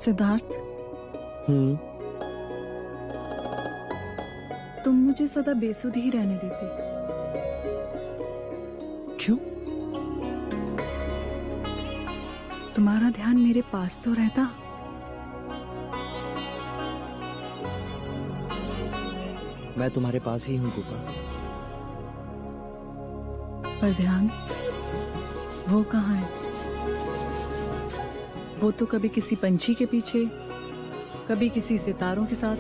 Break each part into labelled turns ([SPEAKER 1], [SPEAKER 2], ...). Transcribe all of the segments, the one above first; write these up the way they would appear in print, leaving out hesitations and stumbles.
[SPEAKER 1] सिद्धार्थ, तुम मुझे सदा बेसुध ही रहने देते।
[SPEAKER 2] क्यों?
[SPEAKER 1] तुम्हारा ध्यान मेरे पास तो रहता।
[SPEAKER 2] मैं तुम्हारे पास ही हूँ गोपा।
[SPEAKER 1] पर ध्यान वो कहाँ है? वो तो कभी किसी पंछी के पीछे, कभी किसी सितारों के साथ,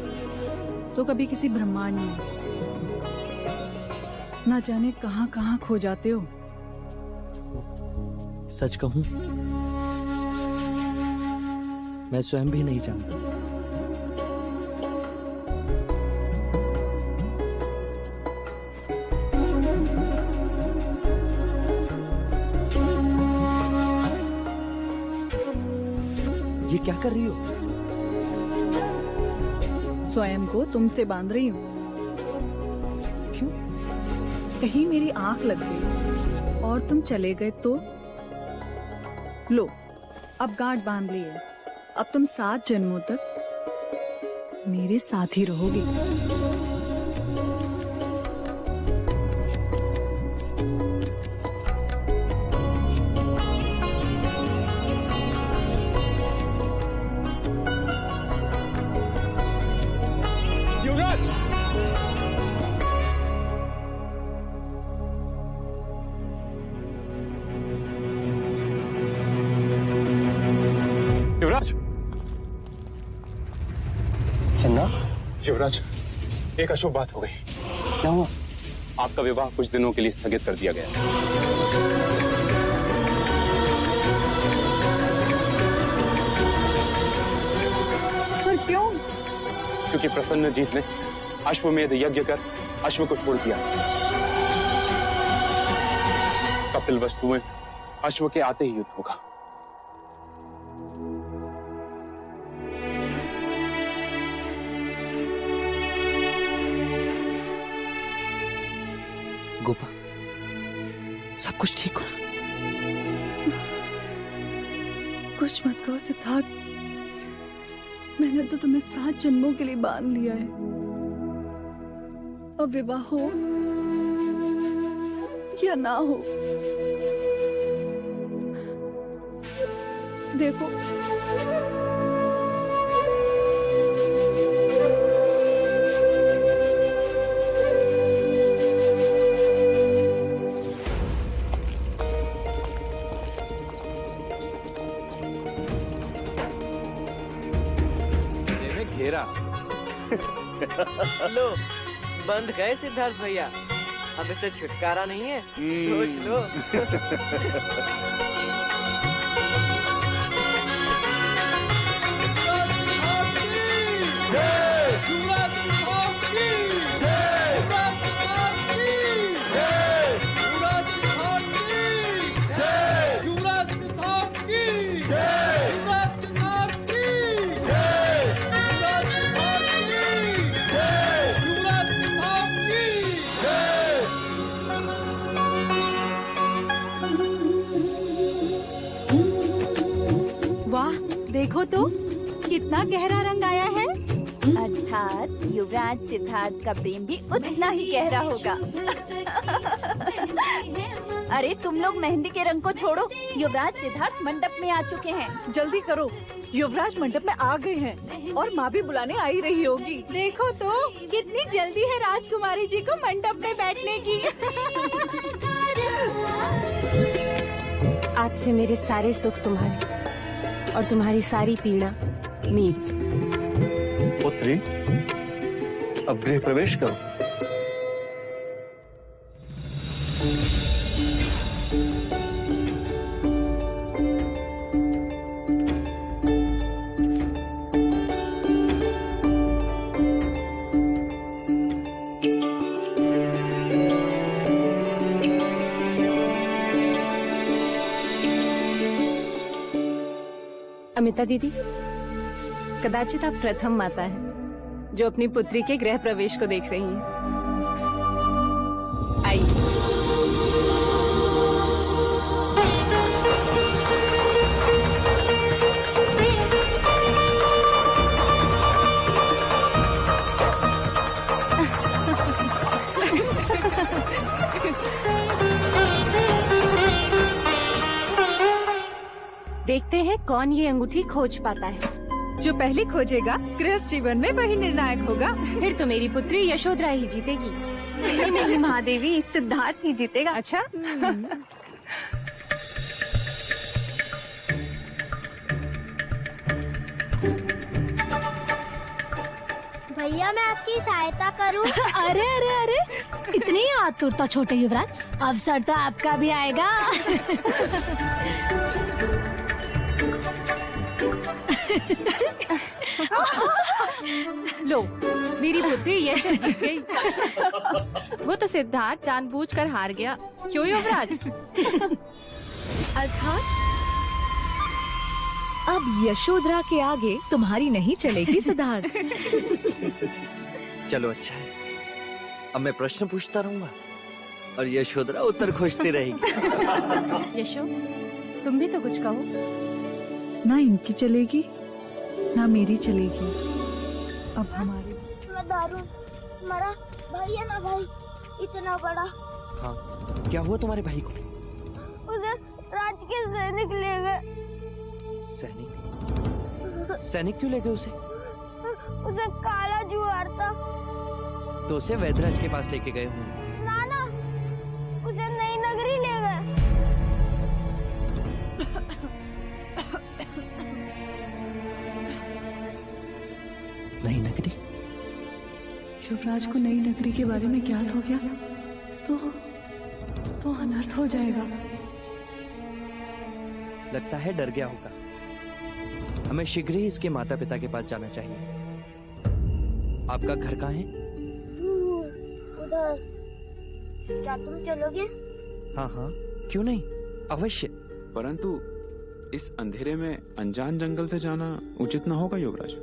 [SPEAKER 1] तो कभी किसी ब्रह्मांड में। ना जाने कहां कहां खो जाते हो।
[SPEAKER 2] सच कहूं, मैं स्वयं भी नहीं जानता। ये क्या कर रही हो?
[SPEAKER 1] स्वयं को तुमसे बांध रही हूँ।
[SPEAKER 2] क्यों?
[SPEAKER 1] कहीं मेरी आंख लग गई और तुम चले गए तो? लो, अब गांठ बांध ली है। अब तुम 7 जन्मों तक मेरे साथ ही रहोगे।
[SPEAKER 3] युवराज, एक अशुभ बात हो गई।
[SPEAKER 2] क्या हुआ?
[SPEAKER 3] आपका विवाह कुछ दिनों के लिए स्थगित कर दिया गया।
[SPEAKER 1] पर क्यों?
[SPEAKER 3] क्योंकि प्रसन्नजीत ने अश्वमेध यज्ञ कर अश्व को छोड़ दिया। कपिल वस्तुएं अश्व के आते ही युद्ध होगा।
[SPEAKER 2] गोपा, सब कुछ ठीक हो?
[SPEAKER 1] कुछ मत कहो सिद्धार्थ। मैंने तो तुम्हें 7 जन्मों के लिए बांध लिया है। अब विवाह हो या ना हो, देखो
[SPEAKER 4] घेरा। लो, बंद गए सिद्धार्थ भैया। अब इससे छुटकारा नहीं है। सोच लो।
[SPEAKER 5] देखो तो कितना गहरा रंग आया है। अर्थात युवराज सिद्धार्थ का प्रेम भी उतना ही गहरा होगा। अरे तुम लोग मेहंदी के रंग को छोड़ो, युवराज सिद्धार्थ मंडप में आ चुके हैं।
[SPEAKER 1] जल्दी करो, युवराज मंडप में आ गए हैं और माँ भी बुलाने आई रही होगी।
[SPEAKER 5] देखो तो कितनी जल्दी है राजकुमारी जी को मंडप में बैठने की।
[SPEAKER 6] आज से मेरे सारे सुख तुम्हारे और तुम्हारी सारी पीड़ा मेरी।
[SPEAKER 7] पुत्री, अब गृह प्रवेश करो।
[SPEAKER 6] अमिता दीदी, कदाचित आप प्रथम माता हैं जो अपनी पुत्री के गृह प्रवेश को देख रही हैं। आइए। देखते हैं कौन ये अंगूठी खोज पाता है।
[SPEAKER 1] जो पहले खोजेगा गृहस्थ जीवन में वही निर्णायक होगा।
[SPEAKER 6] फिर तो मेरी पुत्री यशोधरा ही जीतेगी।
[SPEAKER 5] नहीं नहीं महादेवी, सिद्धार्थ ही जीतेगा।
[SPEAKER 6] अच्छा
[SPEAKER 8] भैया मैं आपकी सहायता करूं?
[SPEAKER 9] अरे अरे अरे, इतनी आतुरता छोटे युवराज, अवसर तो आपका भी आएगा।
[SPEAKER 6] लो, मेरी पुत्री यश जीत गई।
[SPEAKER 5] वो तो सिद्धार्थ जानबूझकर हार गया, क्यों युवराज?
[SPEAKER 1] अर्थात अब यशोधरा के आगे तुम्हारी नहीं चलेगी सिद्धार्थ।
[SPEAKER 2] चलो अच्छा है, अब मैं प्रश्न पूछता रहूंगा और यशोधरा उत्तर खोजती रहेगी।
[SPEAKER 6] यशो, तुम भी तो कुछ कहो।
[SPEAKER 1] ना इनकी चलेगी ना मेरी चलेगी, अब हमारी।
[SPEAKER 8] मैं दारू मरा भाई है ना भाई, इतना बड़ा।
[SPEAKER 2] हाँ, क्या हुआ तुम्हारे भाई को?
[SPEAKER 8] उसे राज के सैनिक ले गए।
[SPEAKER 2] सैनिक? सैनिक क्यों ले गए उसे?
[SPEAKER 8] उसे काला जुआर था।
[SPEAKER 2] तो उसे वैदराज के पास लेके गए होंगे।
[SPEAKER 8] ना उसे नई नगरी ले गए।
[SPEAKER 2] नई नगरी?
[SPEAKER 1] युवराज को नई नगरी के बारे में ज्ञात हो गया तो अनर्थ हो जाएगा।
[SPEAKER 2] लगता है डर गया होगा। हमें शीघ्र ही इसके माता पिता के पास जाना चाहिए। आपका घर कहाँ है?
[SPEAKER 8] उधर। क्या तुम चलोगे?
[SPEAKER 2] हाँ हाँ, क्यों नहीं, अवश्य।
[SPEAKER 3] परंतु इस अंधेरे में अनजान जंगल से जाना उचित न होगा युवराज।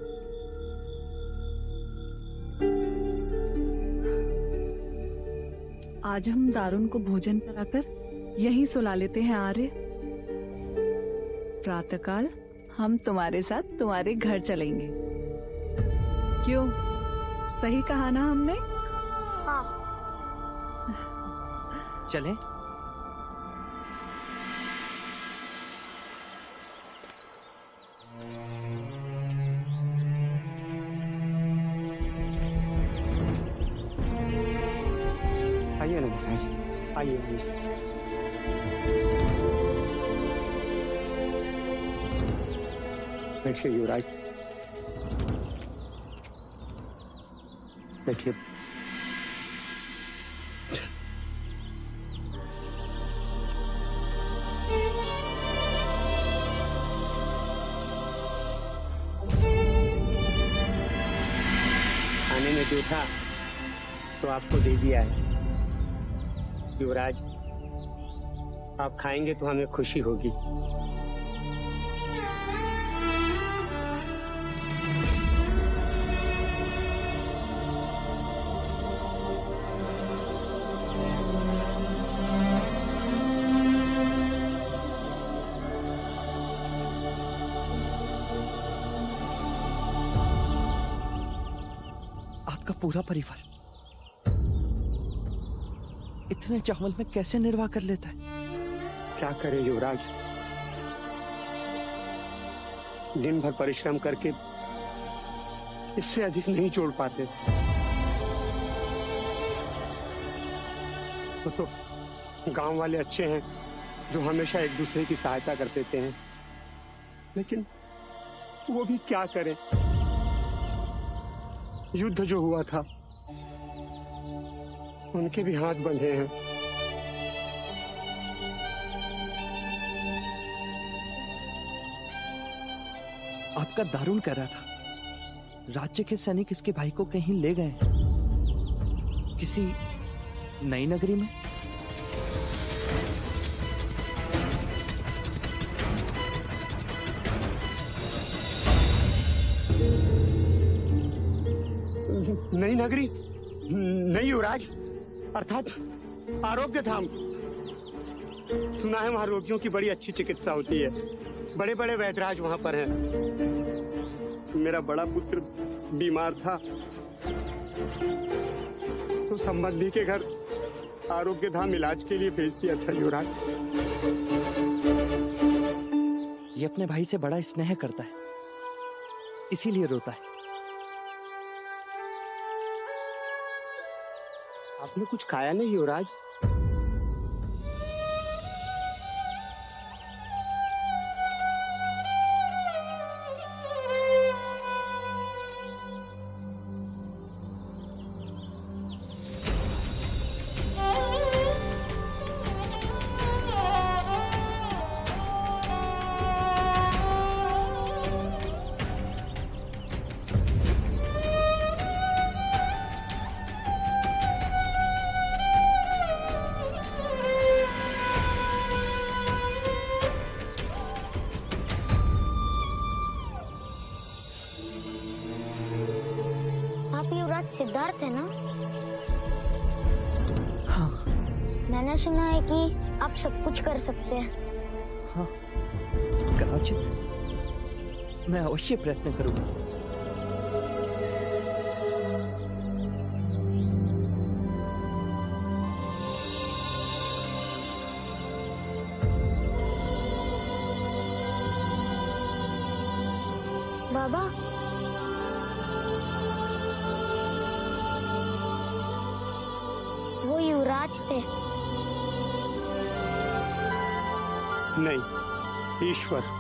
[SPEAKER 1] आज हम दारुन को भोजन कराकर यहीं सुला लेते हैं आर्य। प्रातःकाल हम तुम्हारे साथ तुम्हारे घर चलेंगे। क्यों, सही कहा ना हमने?
[SPEAKER 8] हाँ।
[SPEAKER 2] चलें?
[SPEAKER 7] आइए ना महाराज, आइए। बैठिए युवराज, बैठिए। खाने में जो था तो आपको दे दिया है युवराज। आप खाएंगे तो हमें खुशी होगी।
[SPEAKER 2] आपका पूरा परिवार इतने चावल में कैसे निर्वाह कर लेता है?
[SPEAKER 7] क्या करें युवराज, दिन भर परिश्रम करके इससे अधिक नहीं जोड़ पाते। तो गांव वाले अच्छे हैं जो हमेशा एक दूसरे की सहायता कर देते हैं, लेकिन वो भी क्या करें। युद्ध जो हुआ था उनके भी हाथ बंधे हैं।
[SPEAKER 2] आपका दारुण कह रहा था राज्य के सैनिक इसके भाई को कहीं ले गए, किसी नई नगरी में।
[SPEAKER 7] नई नगरी? नहीं युवराज, अर्थात आरोग्य धाम। सुना है वहाँ रोगियों की बड़ी अच्छी चिकित्सा होती है। बड़े बड़े वैद्यराज वहाँ पर हैं। मेरा बड़ा पुत्र बीमार था तो संबंधी के घर आरोग्य धाम इलाज के लिए भेज दिया था युवराज।
[SPEAKER 2] ये अपने भाई से बड़ा स्नेह करता है, इसीलिए रोता है।
[SPEAKER 7] आपने कुछ खाया नहीं युवराज?
[SPEAKER 8] आप युवराज सिद्धार्थ है ना?
[SPEAKER 2] हाँ।
[SPEAKER 8] मैंने सुना है कि आप सब कुछ कर सकते हैं।
[SPEAKER 2] हाँ, कदाचित मैं अवश्य प्रयत्न करूंगा।
[SPEAKER 8] बाबा, वो युवराज थे।
[SPEAKER 7] नहीं, ईश्वर।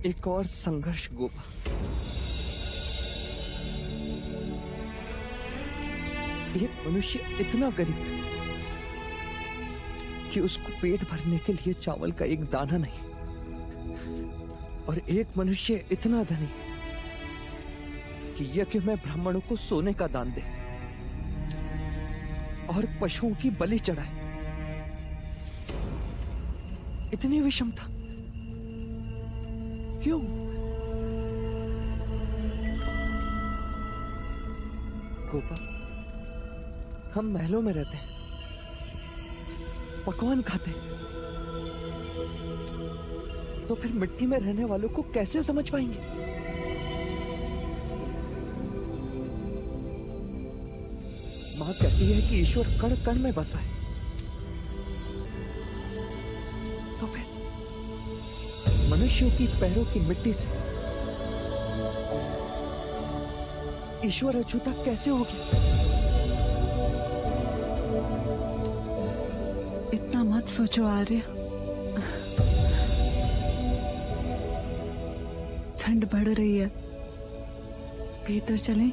[SPEAKER 7] एक और संघर्ष गोपा। एक मनुष्य इतना गरीब कि उसको पेट भरने के लिए चावल का एक दाना नहीं, और एक मनुष्य इतना धनी कि यज्ञ में ब्राह्मणों को सोने का दान दे और पशुओं की बलि चढ़ाए। इतनी विषमता क्यों? गोपा, हम महलों में रहते हैं, पकवान खाते हैं, तो फिर मिट्टी में रहने वालों को कैसे समझ पाएंगे? मां कहती है कि ईश्वर कण कण में बसा है, तो फिर मनुष्यों की पैरों की मिट्टी से ईश्वर अछूता कैसे होगी?
[SPEAKER 1] इतना मत सोचो आर्य। ठंड बढ़ रही है, भीतर चलें?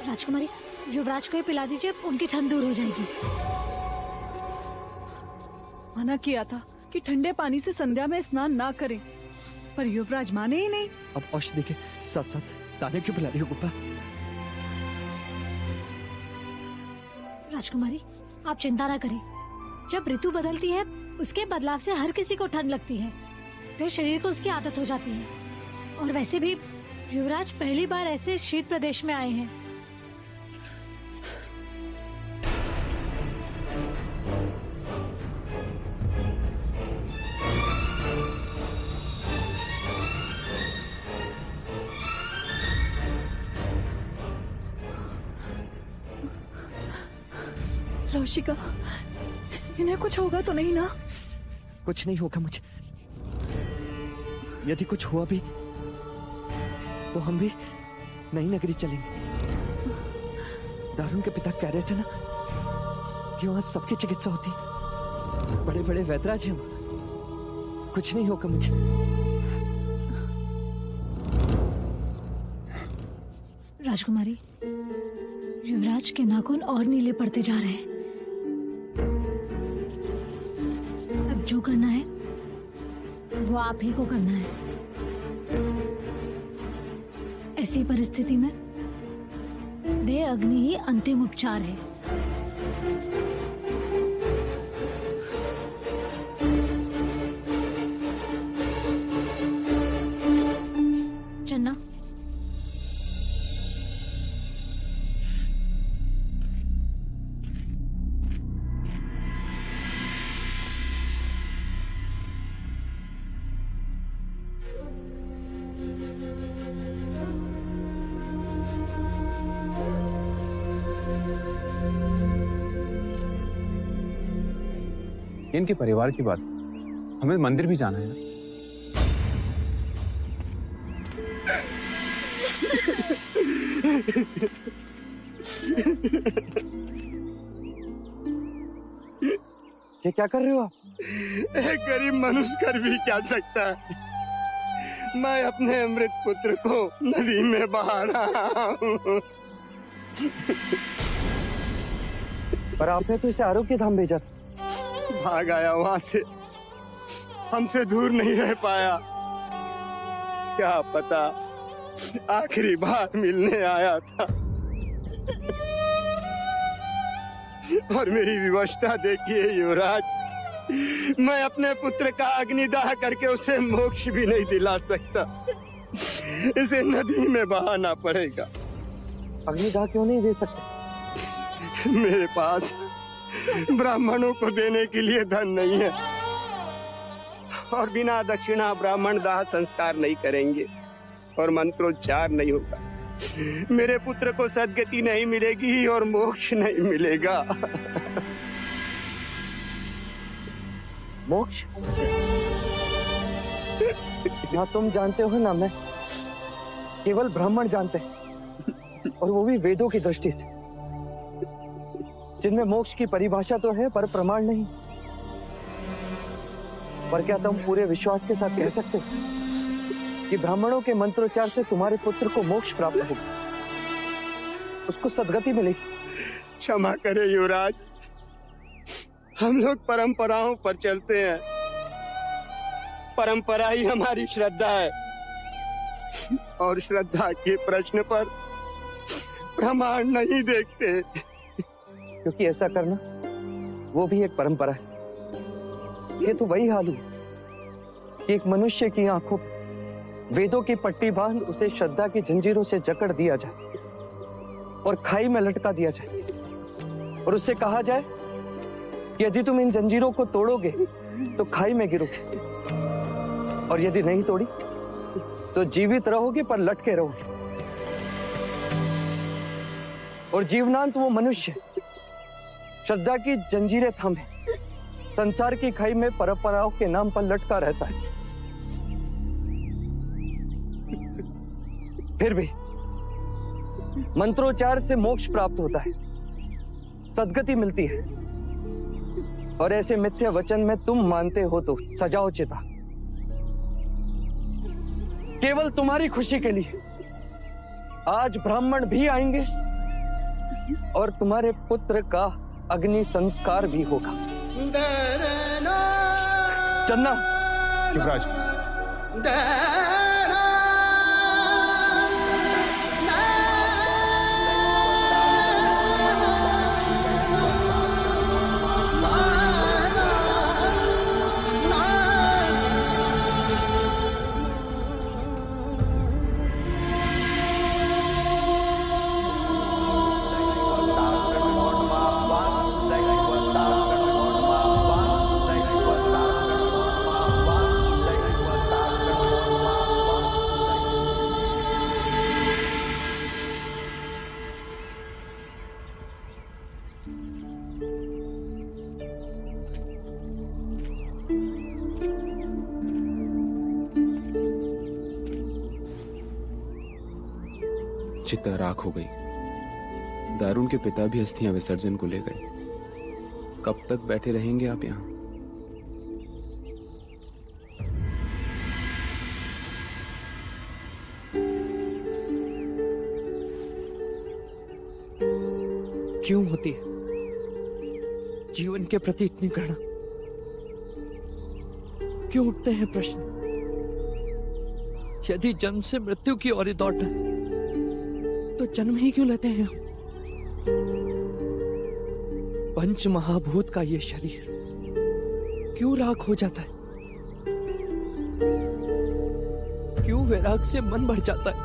[SPEAKER 9] राजकुमारी, युवराज को ये पिला दीजिए, उनकी ठंड दूर हो जाएगी।
[SPEAKER 1] मना किया था कि ठंडे पानी से संध्या में स्नान ना करें, पर युवराज माने ही नहीं।
[SPEAKER 2] अब औषधि के साथ साथ दाने क्यों पिला रही हो गोपा?
[SPEAKER 9] राजकुमारी, आप चिंता ना करें। जब ऋतु बदलती है, उसके बदलाव से हर किसी को ठंड लगती है, फिर शरीर को उसकी आदत हो जाती है। और वैसे भी युवराज पहली बार ऐसे शीत प्रदेश में आए हैं।
[SPEAKER 1] लौशिका, इन्हें कुछ होगा तो नहीं ना?
[SPEAKER 2] कुछ नहीं होगा मुझे। यदि कुछ हुआ भी तो हम भी नई नगरी चलेंगे। दारुण के पिता कह रहे थे ना कि वहां सबकी चिकित्सा होती है, बड़े बड़े वैद्यराज हैं। कुछ नहीं होगा मुझे।
[SPEAKER 9] राजकुमारी, युवराज के नाखून और नीले पड़ते जा रहे हैं। अब जो करना है वो आप ही को करना है। ऐसी परिस्थिति में दे अग्नि ही अंतिम उपचार है। चन्ना,
[SPEAKER 3] इनके परिवार की बात, हमें मंदिर भी जाना है ना।
[SPEAKER 2] ये क्या कर रहे हो आप?
[SPEAKER 7] एक गरीब मनुष्य कर भी क्या सकता है। मैं अपने अमृत पुत्र को नदी में बहा रहा हूँ।
[SPEAKER 2] पर आपने तो इसे आरोग्य धाम भेजा था।
[SPEAKER 7] भाग आया वहां से, हमसे दूर नहीं रह पाया। क्या पता आखिरी बार मिलने आया था। और मेरी विवशता देखिए युवराज, मैं अपने पुत्र का अग्निदाह करके उसे मोक्ष भी नहीं दिला सकता। इसे नदी में बहाना पड़ेगा।
[SPEAKER 2] अग्निदाह क्यों नहीं दे सकते?
[SPEAKER 7] मेरे पास ब्राह्मणों को देने के लिए धन नहीं है, और बिना दक्षिणा ब्राह्मण दाह संस्कार नहीं करेंगे और मंत्रोच्चार नहीं होगा। मेरे पुत्र को सद्गति नहीं मिलेगी और मोक्ष नहीं मिलेगा।
[SPEAKER 2] मोक्ष? ना तुम जानते हो ना मैं, केवल ब्राह्मण जानते हैं, और वो भी वेदों की दृष्टि से, जिनमें मोक्ष की परिभाषा तो है पर प्रमाण नहीं। पर क्या तुम पूरे विश्वास के साथ कह सकते हो कि ब्राह्मणों के मंत्रोच्चार से तुम्हारे पुत्र को मोक्ष प्राप्त होगा, उसको सद्गति मिलेगी?
[SPEAKER 7] क्षमा करे युवराज, हम लोग परंपराओं पर चलते हैं। परंपरा ही हमारी श्रद्धा है, और श्रद्धा के प्रश्न पर प्रमाण नहीं देखते।
[SPEAKER 2] क्योंकि ऐसा करना वो भी एक परंपरा है। ये तो वही हाल हुआ कि एक मनुष्य की आंखों वेदों की पट्टी बांध उसे श्रद्धा की जंजीरों से जकड़ दिया जाए और खाई में लटका दिया जाए, और उससे कहा जाए कि यदि तुम इन जंजीरों को तोड़ोगे तो खाई में गिरोगे, और यदि नहीं तोड़ी तो जीवित रहोगे पर लटके रहोगे। और जीवनांत वो मनुष्य श्रद्धा की जंजीरें थामे संसार की खाई में परंपराओं के नाम पर लटका रहता है। फिर भी मंत्रोच्चार से मोक्ष प्राप्त होता है, सद्गति मिलती है, और ऐसे मिथ्या वचन में तुम मानते हो तो सजाओ चिता। केवल तुम्हारी खुशी के लिए आज ब्राह्मण भी आएंगे और तुम्हारे पुत्र का अग्नि संस्कार भी होगा। चन्ना,
[SPEAKER 3] युवराज, चिता राख हो गई। दारुण के पिता भी अस्थियां विसर्जन को ले गए। कब तक बैठे रहेंगे आप यहाँ?
[SPEAKER 2] क्यों होती है जीवन के प्रति इतनी घृणा? क्यों उठते हैं प्रश्न? यदि जन्म से मृत्यु की ओर ही दौड़ना तो जन्म ही क्यों लेते हैं? पंच महाभूत का ये शरीर क्यों राख हो जाता है? क्यों वैराग से मन बढ़ जाता है?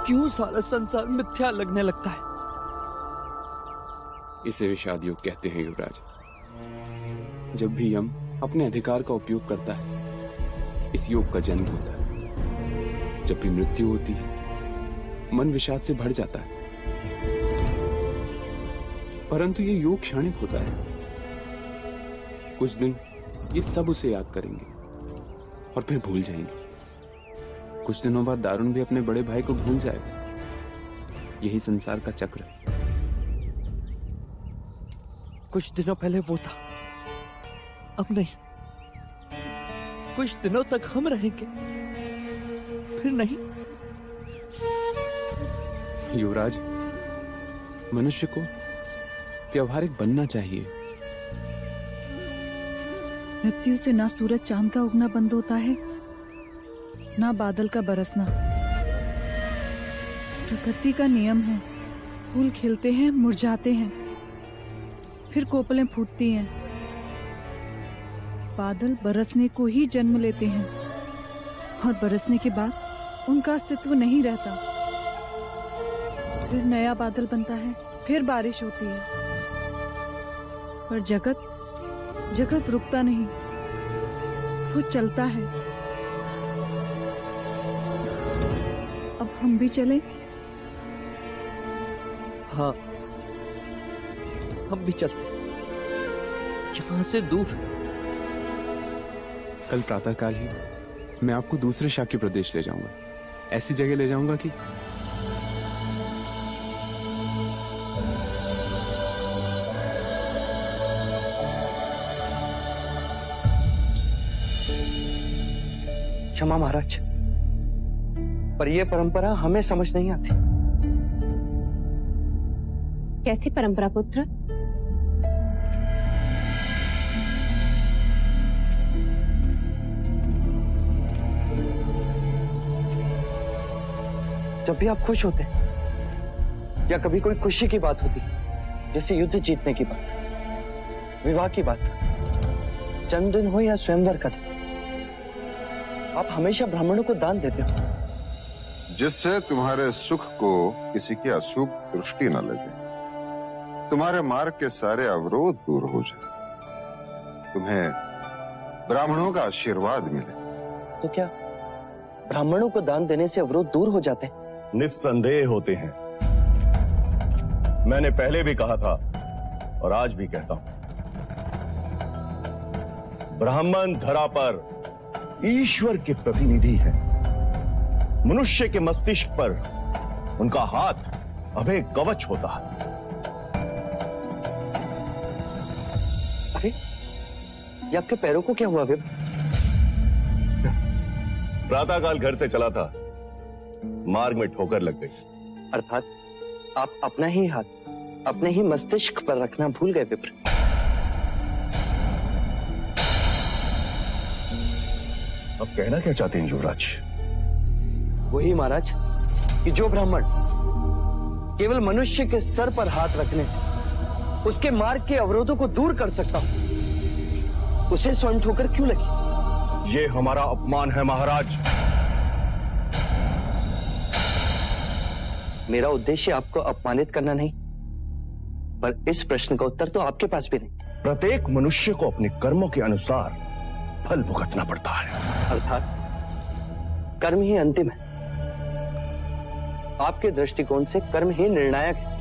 [SPEAKER 2] क्यों सारा संसार मिथ्या लगने लगता है?
[SPEAKER 3] इसे विषाद योग कहते हैं युवराज। जब भी यम अपने अधिकार का उपयोग करता है, इस योग का जन्म होता है। जब भी मृत्यु होती है, मन विषाद से भर जाता है। परंतु ये योग क्षणिक होता है। कुछ दिन ये सब उसे याद करेंगे और फिर भूल जाएंगे। कुछ दिनों बाद दारुण भी अपने बड़े भाई को भूल जाएगा। यही संसार का चक्र है।
[SPEAKER 2] कुछ दिनों पहले वो था, अब नहीं। कुछ दिनों तक हम रहेंगे, फिर नहीं।
[SPEAKER 3] युवराज, मनुष्य को व्यवहारिक बनना चाहिए।
[SPEAKER 1] मृत्यु से ना सूरज चांद का उगना बंद होता है, ना बादल का बरसना। प्रकृति का नियम है, फूल खिलते हैं, मुरझाते हैं, फिर कोपलें फूटती हैं। बादल बरसने को ही जन्म लेते हैं और बरसने के बाद उनका अस्तित्व नहीं रहता। फिर नया बादल बनता है, फिर बारिश होती है। पर जगत रुकता नहीं, वो चलता है। अब हम भी चलें?
[SPEAKER 2] हाँ, हम भी चलते, यहां से दूर।
[SPEAKER 3] कल प्रातःकाल ही मैं आपको दूसरे शाक्य प्रदेश ले जाऊंगा। ऐसी जगह ले जाऊंगा कि
[SPEAKER 2] क्षमा महाराज, पर यह परंपरा हमें समझ नहीं आती।
[SPEAKER 6] कैसी परंपरा पुत्र?
[SPEAKER 2] जब भी आप खुश होते या कभी कोई खुशी की बात होती, जैसे युद्ध जीतने की बात, विवाह की बात, जन्मदिन हो या स्वयंवर का दिन, आप हमेशा ब्राह्मणों को दान देते हो,
[SPEAKER 10] जिससे तुम्हारे सुख को किसी की अशुभ दृष्टि न लगे, तुम्हारे मार्ग के सारे अवरोध दूर हो जाए, तुम्हें ब्राह्मणों का आशीर्वाद मिले।
[SPEAKER 2] तो क्या ब्राह्मणों को दान देने से अवरोध दूर हो जाते हैं?
[SPEAKER 11] निस्संदेह होते हैं। मैंने पहले भी कहा था और आज भी कहता हूं, ब्राह्मण धरा पर ईश्वर के प्रतिनिधि हैं। मनुष्य के मस्तिष्क पर उनका हाथ अभय कवच होता है।
[SPEAKER 2] अरे, ये आपके पैरों को क्या हुआ विप?
[SPEAKER 11] प्रातःकाल घर से चला था, मार्ग में ठोकर लग गई।
[SPEAKER 2] अर्थात आप अपना ही हाथ अपने ही मस्तिष्क पर रखना भूल गए विप्र।
[SPEAKER 11] अब कहना क्या चाहते हैं युवराज?
[SPEAKER 2] वही महाराज कि जो ब्राह्मण केवल मनुष्य के सर पर हाथ रखने से उसके मार्ग के अवरोधों को दूर कर सकता हूं, उसे स्वयं ठोकर क्यों लगी?
[SPEAKER 11] ये हमारा अपमान है महाराज।
[SPEAKER 2] मेरा उद्देश्य आपको अपमानित करना नहीं, पर इस प्रश्न का उत्तर तो आपके पास भी नहीं।
[SPEAKER 11] प्रत्येक मनुष्य को अपने कर्मों के अनुसार फल भुगतना पड़ता है।
[SPEAKER 2] अर्थात कर्म ही अंतिम है। आपके दृष्टिकोण से कर्म ही निर्णायक है।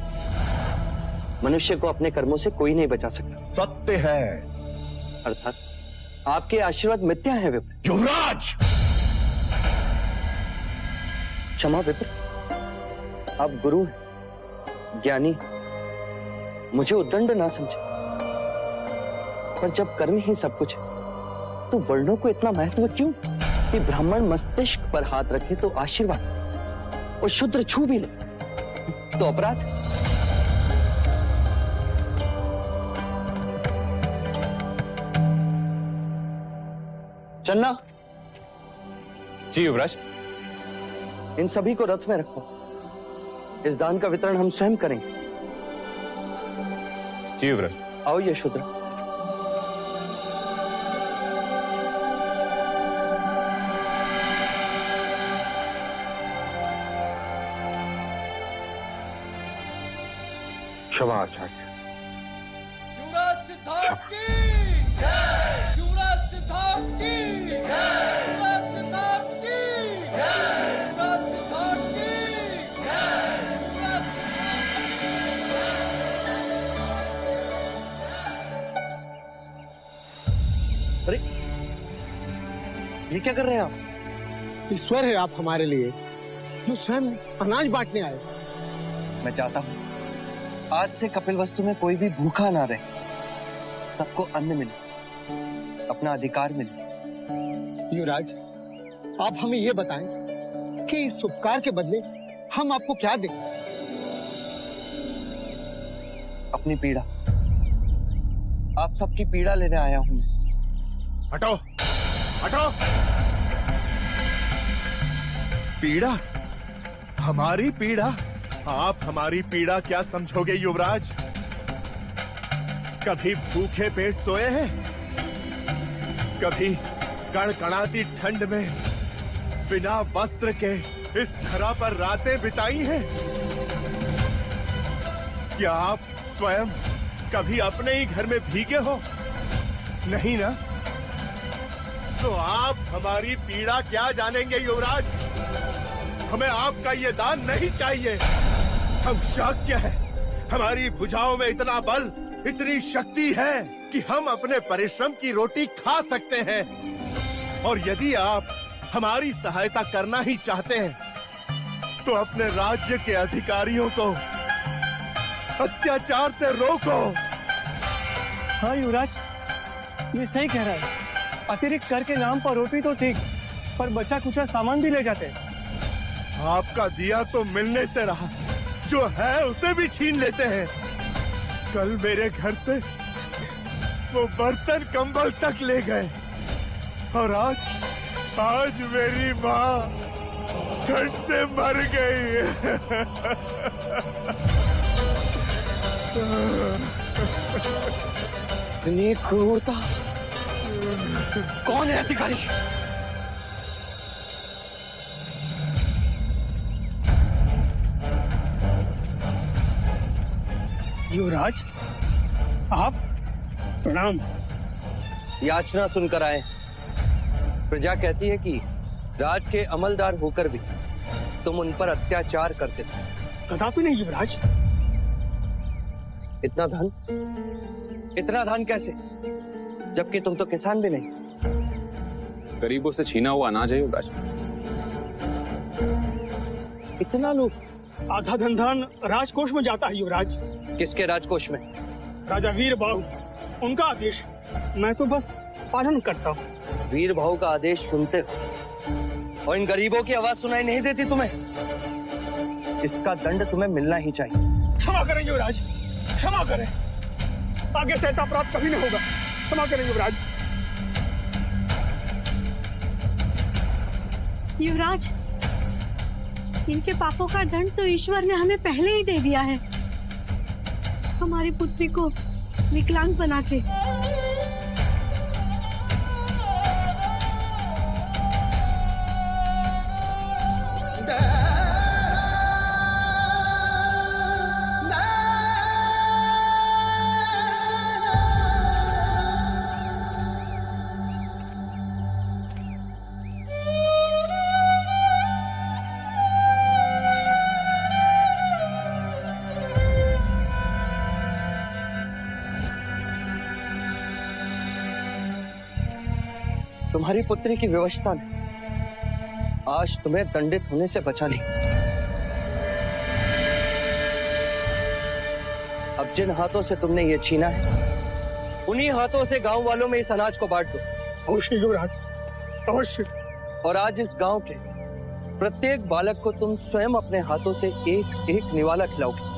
[SPEAKER 2] मनुष्य को अपने कर्मों से कोई नहीं बचा सकता।
[SPEAKER 11] सत्य है।
[SPEAKER 2] अर्थात आपके आशीर्वाद मिथ्या है विप्र।
[SPEAKER 11] युवराज!
[SPEAKER 2] क्षमा विप्र, आप गुरु हैं, ज्ञानी, मुझे उद्दंड ना समझे। पर जब कर्म ही सब कुछ है, तो वर्णों को इतना महत्व क्यों कि ब्राह्मण मस्तिष्क पर हाथ रखे तो आशीर्वाद और शूद्र छू भी ले तो अपराध? चन्ना।
[SPEAKER 3] जी युवराज।
[SPEAKER 2] इन सभी को रथ में रखो। इस दान का वितरण हम स्वयं करेंगे।
[SPEAKER 3] जी युवराज।
[SPEAKER 2] आओ यशोधरा।
[SPEAKER 10] क्षमा आचार्य।
[SPEAKER 12] युवराज सिद्धार्थ की जय। युवराज सिद्धार्थ की जय। युवराज सिद्धार्थ की जय। युवराज सिद्धार्थ की जय।
[SPEAKER 2] अरे ये क्या कर रहे हैं आप?
[SPEAKER 7] ईश्वर है आप हमारे लिए, जो स्वयं अनाज बांटने आए।
[SPEAKER 2] मैं चाहता हूँ आज से कपिलवस्तु में कोई भी भूखा ना रहे, सबको अन्न मिले, अपना अधिकार मिले।
[SPEAKER 7] युवराज, आप हमें ये बताएं कि इस उपकार के बदले हम आपको क्या दें?
[SPEAKER 2] अपनी पीड़ा। आप सबकी पीड़ा लेने आया हूं मैं।
[SPEAKER 11] हटो, हटो। पीड़ा? हमारी पीड़ा? आप हमारी पीड़ा क्या समझोगे युवराज? कभी भूखे पेट सोए हैं? कभी कड़कड़ाती ठंड में बिना वस्त्र के इस धरा पर रातें बिताई हैं? क्या आप स्वयं कभी अपने ही घर में भीगे हो? नहीं ना? तो आप हमारी पीड़ा क्या जानेंगे युवराज? हमें आपका ये दान नहीं चाहिए। हम शाक्य हैं। हमारी भुजाओं में इतना बल, इतनी शक्ति है कि हम अपने परिश्रम की रोटी खा सकते हैं। और यदि आप हमारी सहायता करना ही चाहते हैं तो अपने राज्य के अधिकारियों को अत्याचार से रोको।
[SPEAKER 13] हाँ युवराज, ये सही कह रहा है। अतिरिक्त कर के नाम पर रोटी तो ठीक, पर बचा कुचा सामान भी ले जाते।
[SPEAKER 11] आपका दिया तो मिलने से रहा, जो है उसे भी छीन लेते हैं। कल मेरे घर से वो बर्तन कंबल तक ले गए और आज मेरी माँ ठंड से मर गई।
[SPEAKER 2] इतनी क्रूरता! कौन है अधिकारी?
[SPEAKER 13] युवराज, आप प्रणाम।
[SPEAKER 2] याचना सुनकर आए। प्रजा कहती है कि राज के अमलदार होकर भी तुम उन पर अत्याचार करते थे।
[SPEAKER 13] कदापि नहीं युवराज।
[SPEAKER 2] इतना धन कैसे, जबकि तुम तो किसान भी नहीं।
[SPEAKER 3] गरीबों से छीना हुआ अनाज है युवराज।
[SPEAKER 2] इतना लोग?
[SPEAKER 13] आधा धन राजकोष में जाता है युवराज।
[SPEAKER 2] किसके राजकोष में?
[SPEAKER 13] राजा वीर बाहु, उनका आदेश। मैं तो बस पालन करता हूँ।
[SPEAKER 2] वीर बाहु का आदेश सुनते हो और इन गरीबों की आवाज सुनाई नहीं देती तुम्हें? इसका दंड तुम्हें मिलना ही चाहिए।
[SPEAKER 13] क्षमा करें युवराज, क्षमा करें। आगे से ऐसा अपराध कभी नहीं होगा। क्षमा करें युवराज।
[SPEAKER 9] युवराज, इनके पापों का दंड तो ईश्वर ने हमें पहले ही दे दिया है, हमारी पुत्री को विकलांग बना के।
[SPEAKER 2] तुम्हारी पुत्री की विवशता ने आज तुम्हें दंडित होने से बचा लिया। अब जिन हाथों से तुमने ये छीना है, उन्हीं हाथों से गांव वालों में इस अनाज को बांट दो।
[SPEAKER 13] अवश्य युवराज, अवश्य।
[SPEAKER 2] और आज इस गांव के प्रत्येक बालक को तुम स्वयं अपने हाथों से एक एक निवाला खिलाओगे।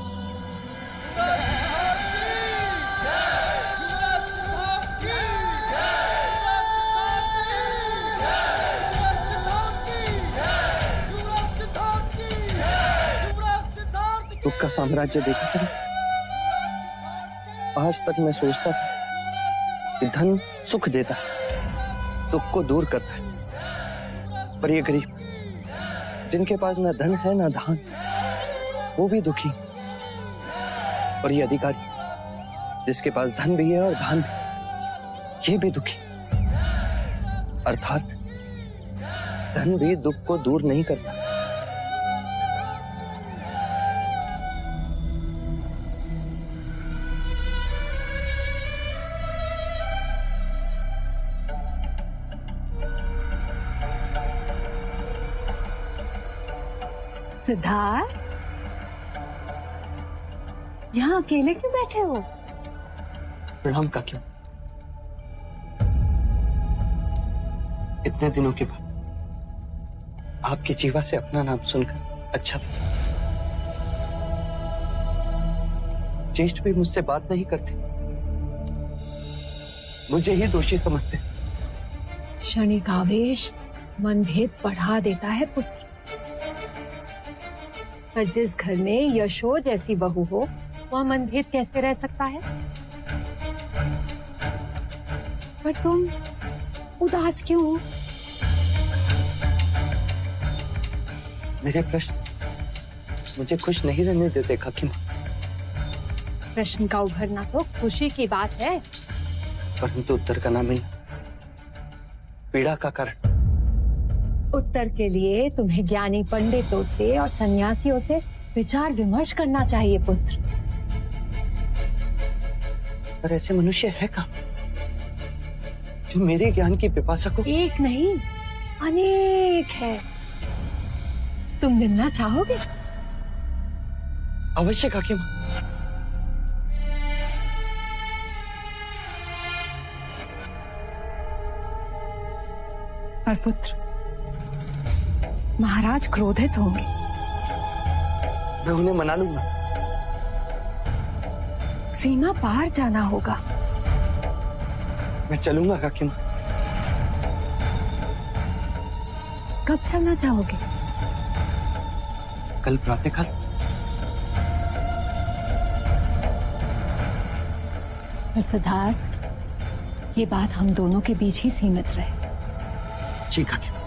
[SPEAKER 2] दुख का साम्राज्य देखा था। आज तक मैं सोचता था कि धन सुख देता है, दुख को दूर करता है, पर ये गरीब जिनके पास ना धन है ना धान, वो भी दुखी। और ये अधिकारी जिसके पास धन भी है और धान भी, ये भी दुखी। अर्थात धन भी दुख को दूर नहीं करता।
[SPEAKER 9] सिद्धार्थ, यहाँ अकेले क्यों बैठे हो?
[SPEAKER 2] प्रणाम काकी। इतने दिनों के बाद आपकी जीवा से अपना नाम सुनकर अच्छा लगा। ज्येष्ठ भी मुझसे बात नहीं करते, मुझे ही दोषी समझते।
[SPEAKER 9] क्षणिक आवेश मनभेद बढ़ा देता है पुत्र, पर जिस घर में यशो जैसी बहू हो वह मनभेद कैसे रह सकता है? पर तुम उदास क्यों हो?
[SPEAKER 2] मेरे प्रश्न मुझे खुश नहीं रहने देते काकी माँ।
[SPEAKER 9] प्रश्न का उभरना तो खुशी की बात है,
[SPEAKER 2] परंतु उत्तर का ना मिलना पीड़ा का कारण।
[SPEAKER 9] उत्तर के लिए तुम्हें ज्ञानी पंडितों से और सन्यासियों से विचार विमर्श करना चाहिए पुत्र।
[SPEAKER 2] पर ऐसे मनुष्य है कहाँ जो मेरे ज्ञान की पिपासा को?
[SPEAKER 9] एक नहीं अनेक है। तुम मिलना चाहोगे?
[SPEAKER 2] अवश्य काकी माँ।
[SPEAKER 9] पर पुत्र, महाराज क्रोधित होंगे।
[SPEAKER 2] मैं उन्हें मना लूंगा।
[SPEAKER 9] सीमा पार जाना होगा।
[SPEAKER 2] मैं चलूंगा काकी माँ।
[SPEAKER 9] कब चलना चाहोगे?
[SPEAKER 2] कल प्रातःकाल।
[SPEAKER 9] सिद्धार्थ, ये बात हम दोनों के बीच ही सीमित रहे।
[SPEAKER 2] जी काकी।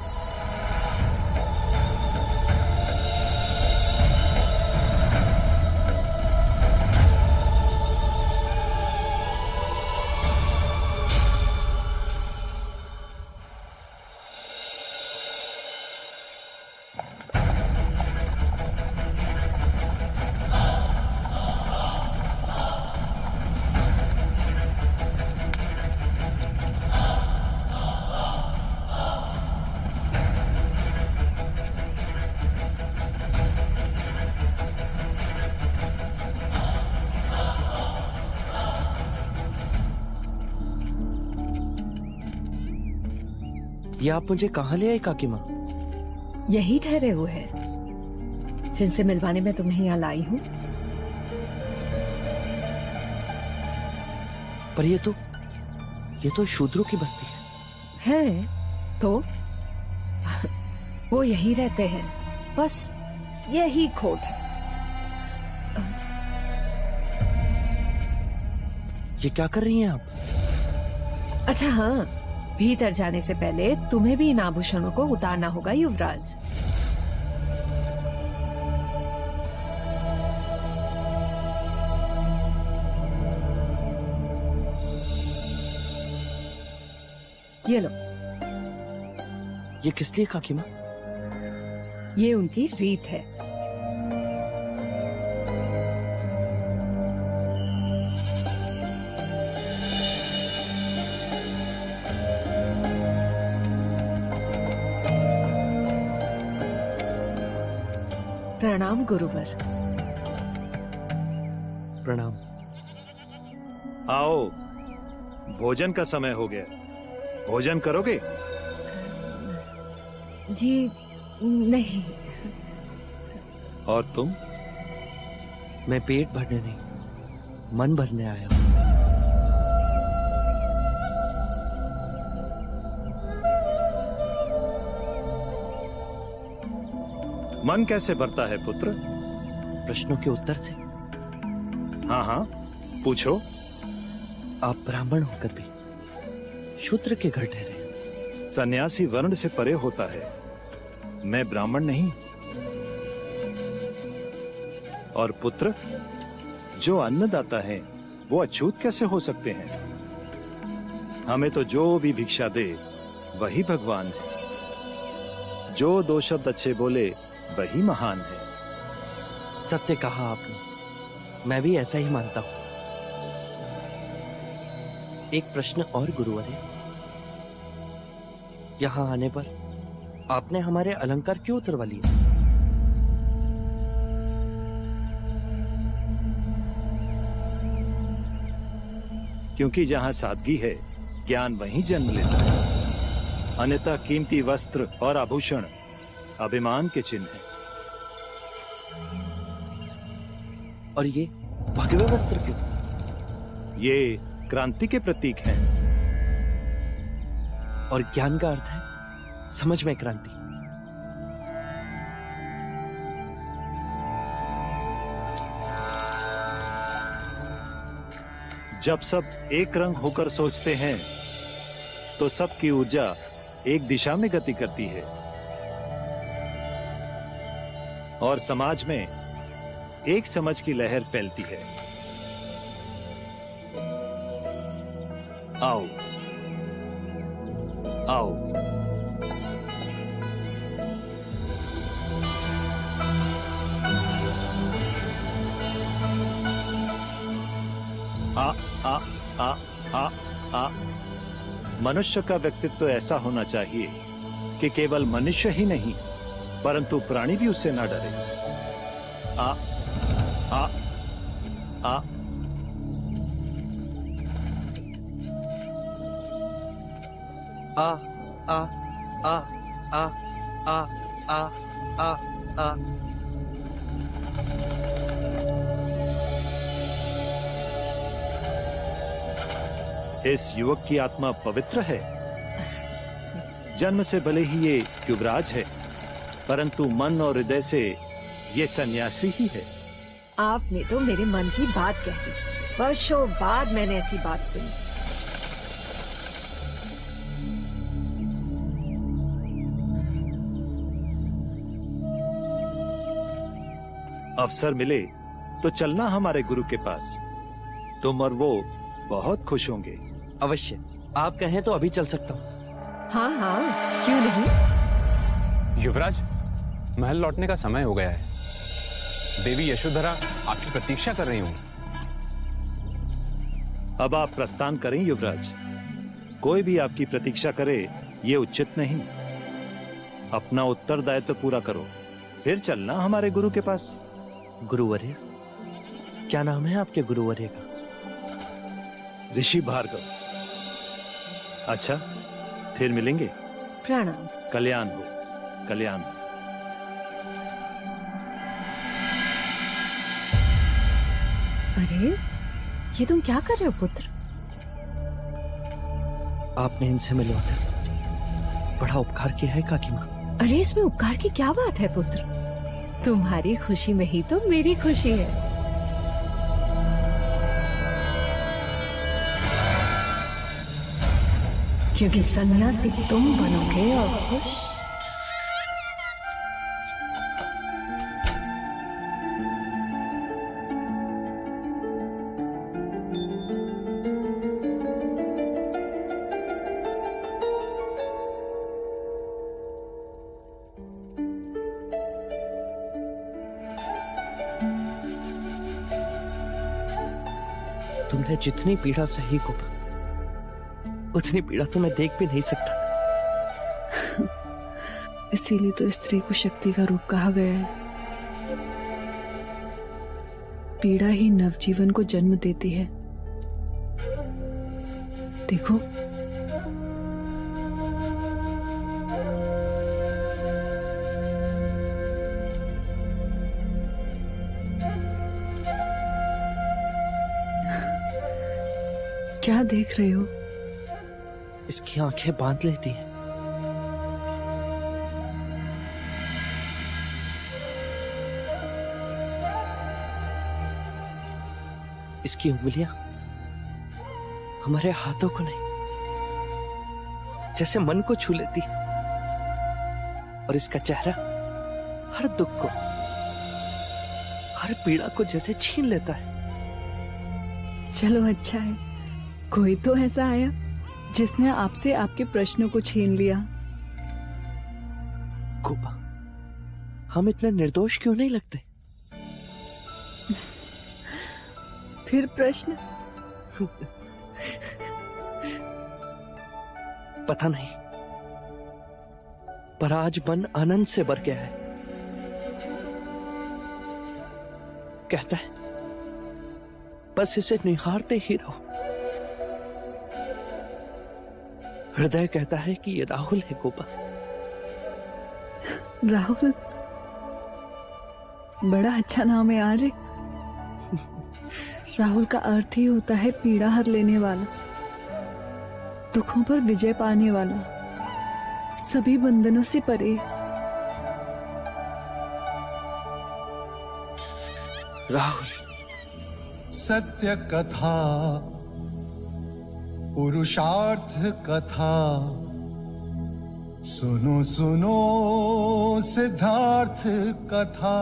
[SPEAKER 2] ये आप मुझे कहाँ ले आई काकी माँ?
[SPEAKER 6] यही ठहरे हुए हैं जिनसे मिलवाने में तुम्हें यहाँ लाई हूँ।
[SPEAKER 2] पर ये तो शूद्रों की बस्ती है।
[SPEAKER 6] तो वो यही रहते हैं, बस यही खोट है।
[SPEAKER 2] ये क्या कर रही हैं आप?
[SPEAKER 6] अच्छा हाँ, भीतर जाने से पहले तुम्हें भी इन आभूषणों को उतारना होगा युवराज। ये लो।
[SPEAKER 2] ये किस लिए काकी माँ?
[SPEAKER 6] ये उनकी रीत है। प्रणाम गुरुवर।
[SPEAKER 2] प्रणाम।
[SPEAKER 11] आओ, भोजन का समय हो गया। भोजन करोगे?
[SPEAKER 6] जी नहीं।
[SPEAKER 11] और तुम?
[SPEAKER 2] मैं पेट भरने नहीं, मन भरने आया हूँ।
[SPEAKER 11] मन कैसे भरता है पुत्र?
[SPEAKER 2] प्रश्नों के उत्तर से।
[SPEAKER 14] हाँ हाँ, पूछो।
[SPEAKER 2] आप ब्राह्मण होकर भी शूद्र के घर ठहरे।
[SPEAKER 14] सन्यासी वर्ण से परे होता है, मैं ब्राह्मण नहीं। और पुत्र, जो अन्नदाता है वो अछूत कैसे हो सकते हैं? हमें तो जो भी भिक्षा दे वही भगवान है। जो दो शब्द अच्छे बोले वही महान है।
[SPEAKER 2] सत्य कहा आपने, मैं भी ऐसा ही मानता हूं। एक प्रश्न और गुरुवर्य, यहां आने पर आपने हमारे अलंकार क्यों उतरवा लिए?
[SPEAKER 14] क्योंकि जहां सादगी है, ज्ञान वहीं जन्म लेता है। अन्यथा कीमती वस्त्र और आभूषण अभिमान के चिन्ह हैं।
[SPEAKER 2] और ये भगवे वस्त्र क्यों?
[SPEAKER 14] ये क्रांति के प्रतीक हैं।
[SPEAKER 2] और ज्ञान का अर्थ है समझ में क्रांति।
[SPEAKER 14] जब सब एक रंग होकर सोचते हैं तो सबकी ऊर्जा एक दिशा में गति करती है और समाज में एक समझ की लहर फैलती है। आओ आओ, आ आ आ आ आ मनुष्य का व्यक्तित्व ऐसा होना चाहिए कि केवल मनुष्य ही नहीं परंतु प्राणी भी उससे ना डरे। आ आ आ
[SPEAKER 2] आ आ आ आ आ आ आ आ
[SPEAKER 14] इस युवक की आत्मा पवित्र है। जन्म से भले ही ये युवराज है परंतु मन और हृदय से ये सन्यासी ही है।
[SPEAKER 6] आपने तो मेरे मन की बात कह दी। वर्षों बाद मैंने ऐसी बात सुनी।
[SPEAKER 14] अवसर मिले तो चलना हमारे गुरु के पास। तुम और वो बहुत खुश होंगे।
[SPEAKER 2] अवश्य, आप कहें तो अभी चल सकता हूँ।
[SPEAKER 6] हाँ हाँ, क्यों नहीं।
[SPEAKER 3] युवराज, महल लौटने का समय हो गया है। देवी यशोधरा आपकी प्रतीक्षा कर रही हूँ।
[SPEAKER 14] अब आप प्रस्थान करें युवराज। कोई भी आपकी प्रतीक्षा करे ये उचित नहीं। अपना उत्तरदायित्व पूरा करो, फिर चलना हमारे गुरु के पास।
[SPEAKER 2] गुरुवर्य, क्या नाम है आपके गुरुवर्य का?
[SPEAKER 14] ऋषि भार्गव। अच्छा, फिर मिलेंगे।
[SPEAKER 6] प्रणाम।
[SPEAKER 14] कल्याण हो, कल्याण हो।
[SPEAKER 6] अरे, ये तुम क्या कर रहे हो पुत्र?
[SPEAKER 2] आपने इनसे मिलवाकर बड़ा उपकार किया है काकी माँ।
[SPEAKER 6] अरे, इसमें उपकार की क्या बात है पुत्र? तुम्हारी खुशी में ही तो मेरी खुशी है। क्योंकि सन्यासी तुम बनोगे और खुश।
[SPEAKER 2] तुमने जितनी पीड़ा सही को उतनी पीड़ा तो मैं देख भी नहीं सकता।
[SPEAKER 1] इसीलिए तो स्त्री को शक्ति का रूप कहा गया है। पीड़ा ही नवजीवन को जन्म देती है। देखो, क्या देख रहे हो?
[SPEAKER 2] इसकी आंखें बांध लेती हैं। इसकी उंगलियां हमारे हाथों को नहीं, जैसे मन को छू लेती, और इसका चेहरा हर दुख को, हर पीड़ा को जैसे छीन लेता है।
[SPEAKER 1] चलो अच्छा है, कोई तो ऐसा आया जिसने आपसे आपके प्रश्नों को छीन लिया।
[SPEAKER 2] कोपा, हम इतने निर्दोष क्यों नहीं लगते?
[SPEAKER 1] फिर प्रश्न?
[SPEAKER 2] पता नहीं, पर आज मन आनंद से भर गया है। कहता है बस इसे निहारते ही रहो। हृदय कहता है कि ये राहुल है कोपा।
[SPEAKER 1] राहुल, बड़ा अच्छा नाम है यार। राहुल का अर्थ ही होता है पीड़ा हर लेने वाला, दुखों पर विजय पाने वाला, सभी बंधनों से परे।
[SPEAKER 2] राहुल,
[SPEAKER 15] सत्य कथा, पुरुषार्थ कथा, सुनो सुनो सिद्धार्थ कथा।